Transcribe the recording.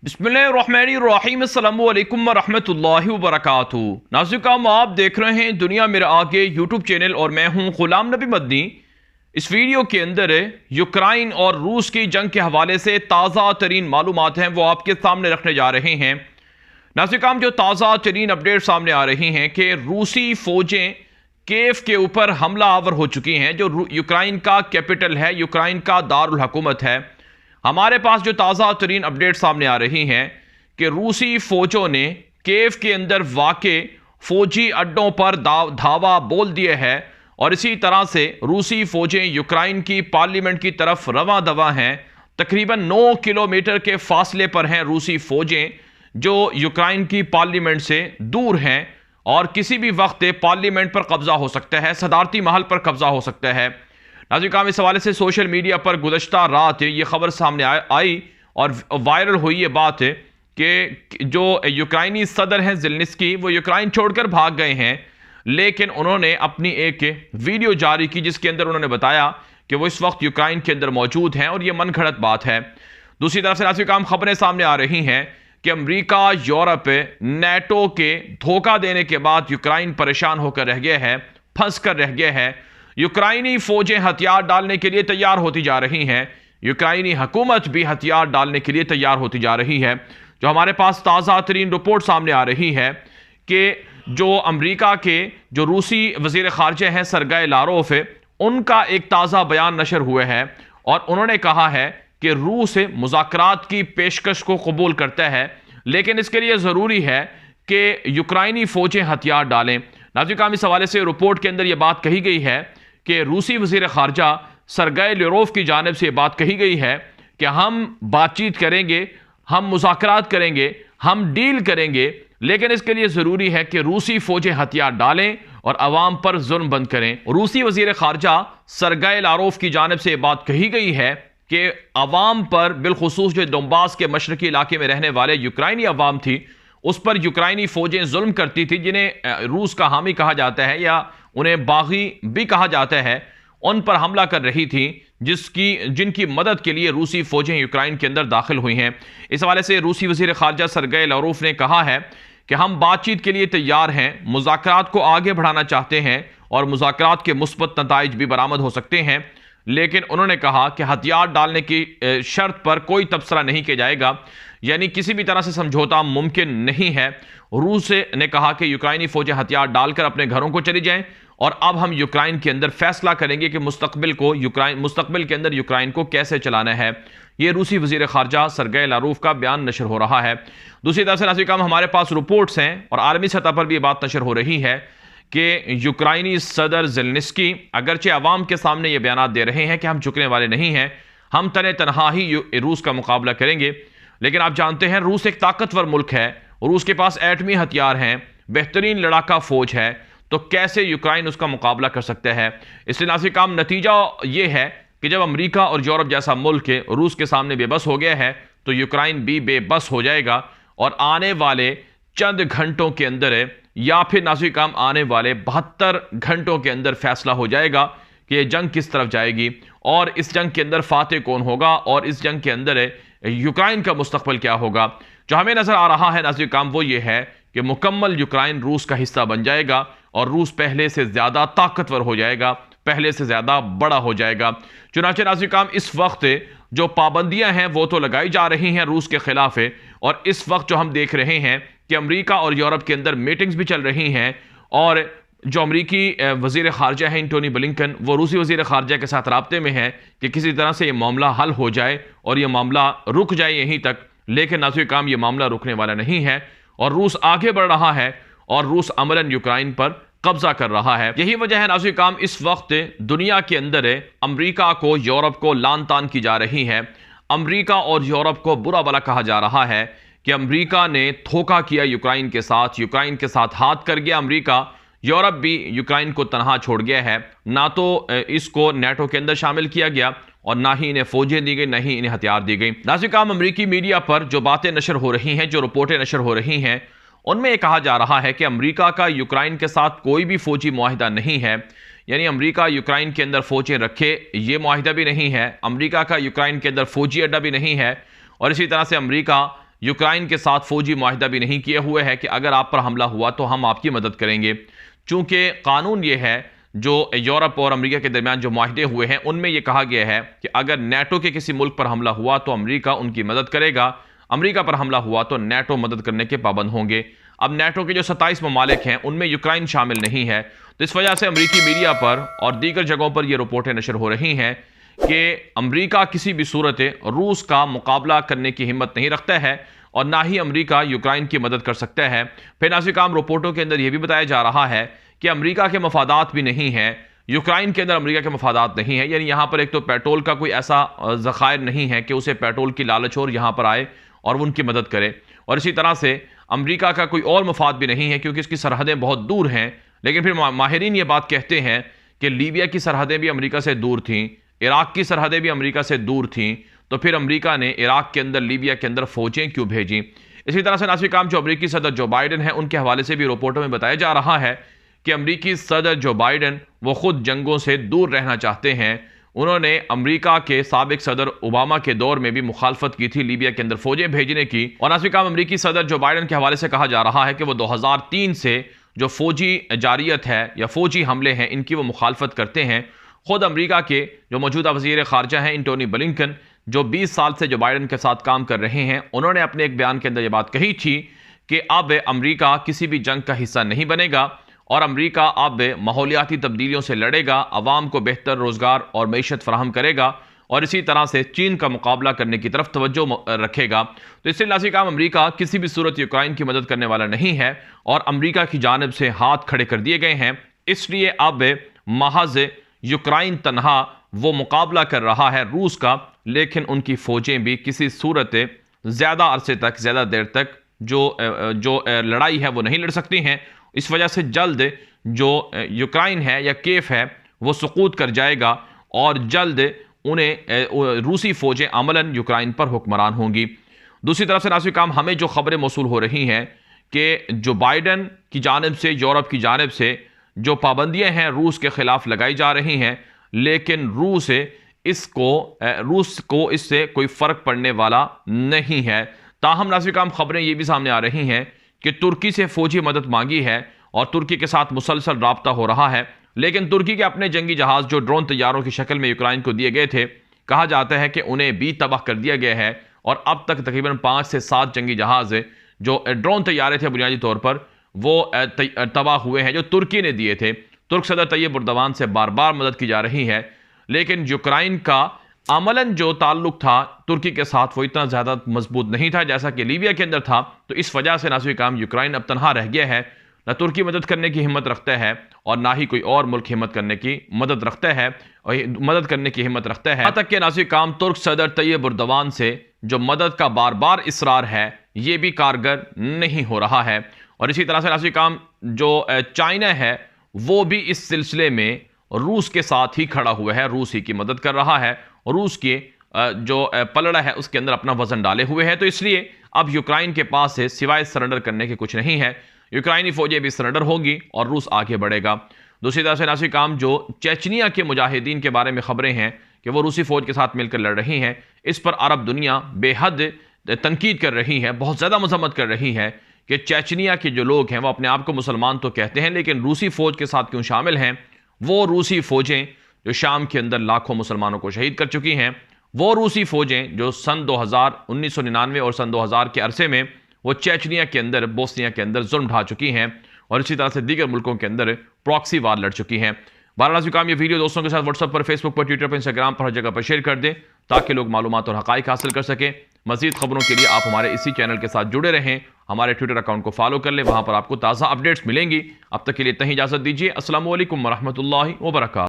बिस्मिल्लाहिर्रहमानिर्रहीम अस्सलामु अलैकुम वरहमतुल्लाहि वबरकातुहू। नाज़रीन, आप देख रहे हैं दुनिया मेरे आगे यूट्यूब चैनल और मैं हूं गुलाम नबी मदनी। इस वीडियो के अंदर यूक्रेन और रूस की जंग के हवाले से ताज़ा तरीन मालूमात हैं वो आपके सामने रखने जा रहे हैं। नाज़रीन, जो ताज़ा तरीन अपडेट सामने आ रही हैं कि रूसी फ़ौजें कीव के ऊपर हमला आवर हो चुकी हैं, जो यूक्रेन का कैपिटल है, यूक्रेन का दारुल हुकूमत है। हमारे पास जो ताज़ा तरीन अपडेट सामने आ रही हैं कि रूसी फ़ौजों ने कीव के अंदर वाक़े फ़ौजी अड्डों पर धावा बोल दिए हैं और इसी तरह से रूसी फ़ौजें यूक्रेन की पार्लियामेंट की तरफ रवां दवा हैं। तकरीबन 9 किलोमीटर के फासले पर हैं रूसी फ़ौजें, जो यूक्रेन की पार्लियामेंट से दूर हैं और किसी भी वक्त पार्लियामेंट पर कब्जा हो सकता है, सदारती महल पर कब्जा हो सकता है। नाज़रीन, इस हवाले से सोशल मीडिया पर गुज़श्ता रात ये खबर सामने आई और वायरल हुई ये बात कि जो यूक्रेनी सदर हैं ज़ेलेंस्की, वो यूक्रेन छोड़कर भाग गए हैं, लेकिन उन्होंने अपनी एक वीडियो जारी की जिसके अंदर उन्होंने बताया कि वो इस वक्त यूक्रेन के अंदर मौजूद हैं और ये मनगढ़ंत बात है। दूसरी तरफ से नाज़रीन, खबरें सामने आ रही हैं कि अमेरिका यूरोप नेटो के धोखा देने के बाद यूक्रेन परेशान होकर रह गया है, फंस कर रह गया है। यूक्रेनी फौजें हथियार डालने के लिए तैयार होती जा रही हैं, यूक्रेनी हुकूमत भी हथियार डालने के लिए तैयार होती जा रही है। जो हमारे पास ताज़ा तरीन रिपोर्ट सामने आ रही है कि जो अमेरिका के जो रूसी वज़ीर ख़ारिजा हैं सरगेई लारोफ, उनका एक ताज़ा बयान नशर हुआ है और उन्होंने कहा है कि रूस मुज़ाकरात की पेशकश को कबूल करता है, लेकिन इसके लिए ज़रूरी है कि यूक्रेनी फ़ौजें हथियार डालें। नाज़रीन, इस हवाले से रिपोर्ट के अंदर यह बात कही गई है कि रूसी वज़ीर ख़ारिजा सरगेई लारोफ की जानिब से बात कही गई है कि हम बातचीत करेंगे, हम मुज़ाकरात करेंगे, हम डील करेंगे, लेकिन इसके लिए ज़रूरी है कि रूसी फ़ौजें हथियार डालें और अवाम पर जुल्म बंद करें। रूसी वज़ीर ख़ारिजा सरगेई लारोफ की जानिब से बात कही गई है कि अवाम पर, बिलखुसूस जो डोंबास के मशरकी इलाके में रहने वाले यूक्रेनी अवाम थी, उस पर यूक्रेनी फ़ौजें जुल्म करती थी, जिन्हें रूस का हामी कहा जाता है या उन्हें बागी भी कहा जाता है, उन पर हमला कर रही थी, जिनकी मदद के लिए रूसी फ़ौजें यूक्रेन के अंदर दाखिल हुई हैं। इस हवाले से रूसी वज़ीर ख़ारिजा सरगेई लारोफ ने कहा है कि हम बातचीत के लिए तैयार हैं, मुज़ाकरात को आगे बढ़ाना चाहते हैं और मुज़ाकरात के मुस्बत नताइज भी बरामद हो सकते हैं, लेकिन उन्होंने कहा कि हथियार डालने की शर्त पर कोई तबसरा नहीं किया जाएगा, यानी किसी भी तरह से समझौता मुमकिन नहीं है। रूस ने कहा कि यूक्रेनी फ़ौजें हथियार डालकर अपने घरों को चली जाएं और अब हम यूक्रेन के अंदर फैसला करेंगे कि मुस्तकबिल के अंदर यूक्रेन को कैसे चलाना है। ये रूसी वज़ीर ख़ारिजा सरगेई लारोफ का बयान नशर हो रहा है। दूसरी तरफ से नाज़रीन, हमारे पास रिपोर्ट्स हैं और आलमी सतह पर भी ये बात नशर हो रही है कि यूक्रेनी सदर ज़ेलेंस्की अगरचे अवाम के सामने ये बयान दे रहे हैं कि हम झुकने वाले नहीं हैं, हम तने तनहा ही रूस का मुकाबला करेंगे, लेकिन आप जानते हैं रूस एक ताकतवर मुल्क है, रूस के पास एटमी हथियार हैं, बेहतरीन लड़ाका फ़ौज है, तो कैसे यूक्रेन उसका मुकाबला कर सकता है। इसलिए नाज़रीन, नतीजा ये है कि जब अमेरिका और यूरोप जैसा मुल्क रूस के सामने बेबस हो गया है, तो यूक्रेन भी बेबस हो जाएगा और आने वाले चंद घंटों के अंदर या फिर नाज़रीन आने वाले 72 घंटों के अंदर फैसला हो जाएगा कि ये जंग किस तरफ जाएगी और इस जंग के अंदर फातेह कौन होगा और इस जंग के अंदर यूक्रेन का मुस्तकबिल क्या होगा। जो हमें नज़र आ रहा है नाज़रीन, वो ये है कि मुकम्मल यूक्रेन रूस का हिस्सा बन जाएगा और रूस पहले से ज़्यादा ताकतवर हो जाएगा, पहले से ज़्यादा बड़ा हो जाएगा। चुनांचे नाज़रीन, इस वक्त जो पाबंदियां हैं वो तो लगाई जा रही हैं रूस के ख़िलाफ़ और इस वक्त जो हम देख रहे हैं कि अमेरिका और यूरोप के अंदर मीटिंग्स भी चल रही हैं और जो अमेरिकी वज़ीर ख़ारिजा हैं एंटोनी ब्लिंकन, वो रूसी वज़ीर ख़ारिजा के साथ राब्ते में है कि किसी तरह से ये मामला हल हो जाए और ये मामला रुक जाए यहीं तक, लेकिन नाज़रीन ये मामला रुकने वाला नहीं है और रूस आगे बढ़ रहा है और रूस अमलन यूक्रेन पर कब्जा कर रहा है। यही वजह है नाज़रीन, इस वक्त दुनिया के अंदर अमेरिका को, यूरोप को लान तान की जा रही है। अमेरिका और यूरोप को बुरा भला कहा जा रहा है कि अमेरिका ने धोखा किया यूक्रेन के साथ हाथ कर गया अमेरिका। यूरोप भी यूक्रेन को तनहा छोड़ गया है, ना तो इसको नेटो के अंदर शामिल किया गया और ना ही इन्हें फौजें दी गई, ना ही इन्हें हथियार दी गई। नाज़रीन, अमेरिकी मीडिया पर जो बातें नशर हो रही हैं, जो रिपोर्टें नशर हो रही हैं, उनमें यह कहा जा रहा है कि अमेरिका का यूक्रेन के साथ कोई भी फौजी मुआहिदा नहीं है, यानी अमेरिका यूक्रेन के अंदर फौजें रखे ये मुआहिदा भी नहीं है, अमेरिका का यूक्रेन के अंदर फौजी अड्डा भी नहीं है और इसी तरह से अमेरिका यूक्रेन के साथ फौजी मुआहिदा भी नहीं किए हुए है कि अगर आप पर हमला हुआ तो हम आपकी मदद करेंगे। चूंकि कानून ये है, जो यूरोप और अमेरिका के दरमियान जो मुआहिदे हुए हैं उनमें यह कहा गया है कि अगर नेटो के किसी मुल्क पर हमला हुआ तो अमेरिका उनकी मदद करेगा, अमेरिका पर हमला हुआ तो नेटो मदद करने के पाबंद होंगे। अब नेटो के जो 27 ममालिक हैं उनमें यूक्रेन शामिल नहीं है, तो इस वजह से अमेरिकी मीडिया पर और दीगर जगहों पर यह रिपोर्टें नशर हो रही हैं कि अमेरिका किसी भी सूरत रूस का मुकाबला करने की हिम्मत नहीं रखता है और ना ही अमेरिका यूक्रेन की मदद कर सकता है। फिर नाज़िर रिपोर्टों के अंदर यह भी बताया जा रहा है कि अमेरिका के मफादात भी नहीं है, यूक्रेन के अंदर अमेरिका के मफादात नहीं है। यानी यहाँ पर एक तो पेट्रोल का कोई ऐसा ज़खायर नहीं है कि उसे पेट्रोल की लालच और यहाँ पर आए और वो उनकी मदद करे, और इसी तरह से अमेरिका का कोई और मफाद भी नहीं है क्योंकि इसकी सरहदें बहुत दूर हैं। लेकिन फिर माहिरीन ये बात कहते हैं कि लीबिया की सरहदें भी अमेरिका से दूर थीं, इराक की सरहदें भी अमेरिका से दूर थीं, तो फिर अमेरिका ने इराक के अंदर, लीबिया के अंदर फ़ौजें क्यों भेजीं। इसी तरह से नाज़िर जो अमेरिकी सदर जो बाइडन है उनके हवाले से भी रिपोर्टों में बताया जा रहा है कि अमेरिकी सदर जो बाइडन वो खुद जंगों से दूर रहना चाहते हैं। उन्होंने अमेरिका के साबिक सदर ओबामा के दौर में भी मुखालफत की थी लीबिया के अंदर फौजें भेजने की। और नाज़िर अमेरिकी सदर जो बाइडन के हवाले से कहा जा रहा है कि वो 2003 से जो फौजी जारियत है या फौजी हमले हैं इनकी वो मुखालफत करते हैं। खुद अमेरिका के जो मौजूदा वज़ीर ख़ारजा हैं एंटोनी ब्लिंकन, जो 20 साल से जो बाइडन के साथ काम कर रहे हैं, उन्होंने अपने एक बयान के अंदर ये बात कही थी कि अब अमेरिका किसी भी जंग का हिस्सा नहीं बनेगा और अमेरिका अब माहौलियाती तब्दीलियों से लड़ेगा, अवाम को बेहतर रोज़गार और मईशत फराहम करेगा और इसी तरह से चीन का मुकाबला करने की तरफ तवज्जो रखेगा। तो इससे नाज़िर अमेरिका किसी भी सूरत यूक्रेन की मदद करने वाला नहीं है और अमेरिका की जानिब से हाथ खड़े कर दिए गए हैं। इसलिए अब महज यूक्रेन तनहा वो मुकाबला कर रहा है रूस का, लेकिन उनकी फ़ौजें भी किसी सूरत ज़्यादा अरसे तक, ज़्यादा देर तक जो लड़ाई है वो नहीं लड़ सकती हैं। इस वजह से जल्द जो यूक्रेन है या केफ है वो सुकूत कर जाएगा और जल्द उन्हें रूसी फ़ौजें अमलन यूक्रेन पर हुक्मरान होंगी। दूसरी तरफ से नाज़िर हमें जो खबरें मौसूल हो रही हैं कि जो बाइडन की जानिब से, यूरोप की जानिब से जो पाबंदियां हैं रूस के ख़िलाफ़ लगाई जा रही हैं, लेकिन रूस को इससे कोई फ़र्क पड़ने वाला नहीं है। ताहम नाज़िर खबरें ये भी सामने आ रही हैं कि तुर्की से फ़ौजी मदद मांगी है और तुर्की के साथ मुसलसल राब्ता हो रहा है, लेकिन तुर्की के अपने जंगी जहाज़ जो ड्रोन तैयारों की शक्ल में यूक्रेन को दिए गए थे, कहा जाता है कि उन्हें भी तबाह कर दिया गया है और अब तक तकरीबन 5 से 7 जंगी जहाज़ जो ड्रोन तैयारे थे बुनियादी तौर पर वो तबाह हुए हैं जो तुर्की ने दिए थे। तुर्क सदर तैयब एर्दोगान से बार बार मदद की जा रही है, लेकिन यूक्रेन का अमलन जो ताल्लुक था तुर्की के साथ वो इतना ज़्यादा मजबूत नहीं था जैसा कि लीबिया के अंदर था। तो इस वजह से नाज़िर यूक्रेन अब तनहा रह गया है, ना तुर्की मदद करने की हिम्मत रखता है और ना ही कोई और मुल्क हिम्मत करने की मदद रखता है यहाँ तक कि नाज़िर तुर्क सदर तैयब एर्दोगान से जो मदद का बार बार इसरार है ये भी कारगर नहीं हो रहा है। और इसी तरह से नाज़िर जो चाइना है वो भी इस सिलसिले में रूस के साथ ही खड़ा हुआ है, रूस ही की मदद कर रहा है और रूस के जो पलड़ा है उसके अंदर अपना वजन डाले हुए है। तो इसलिए अब यूक्रेन के पास से सिवाय सरेंडर करने के कुछ नहीं है। यूक्रेनी फौजें भी सरेंडर होगी और रूस आगे बढ़ेगा। दूसरी तरफ से नाज़िर जो चेचनिया के मुजाहिदीन के बारे में खबरें हैं कि वो रूसी फौज के साथ मिलकर लड़ रही हैं, इस पर अरब दुनिया बेहद तनकीद कर रही है, बहुत ज़्यादा मजम्मत कर रही है कि चेचनिया के जो लोग हैं वो अपने आप को मुसलमान तो कहते हैं लेकिन रूसी फौज के साथ क्यों शामिल हैं। वो रूसी फौजें जो शाम के अंदर लाखों मुसलमानों को शहीद कर चुकी हैं, वो रूसी फौजें जो सन 1999 और सन 2000 के अरसे में वो चेचनिया के अंदर, बोस्निया के अंदर जुल्म ढा चुकी हैं और इसी तरह से दीगर मुल्कों के अंदर प्रॉक्सी वार लड़ चुकी हैं। बहरहाल ये वीडियो दोस्तों के साथ व्हाट्सएप पर, फेसबुक पर, ट्विटर पर, इंस्टाग्राम पर, हर जगह पर शेयर कर दें ताकि लोग मालूमात और हक़ाइक़ हासिल कर सकें। मज़ीद खबरों के लिए आप हमारे इसी चैनल के साथ जुड़े रहें, हमारे ट्विटर अकाउंट को फॉलो कर लें, वहाँ पर आपको ताज़ा अपडेट्स मिलेंगी। अब तक के लिए इतना ही इजाज़त दीजिए। अस्सलामु अलैकुम वरहमतुल्लाहि वबरकातुहू।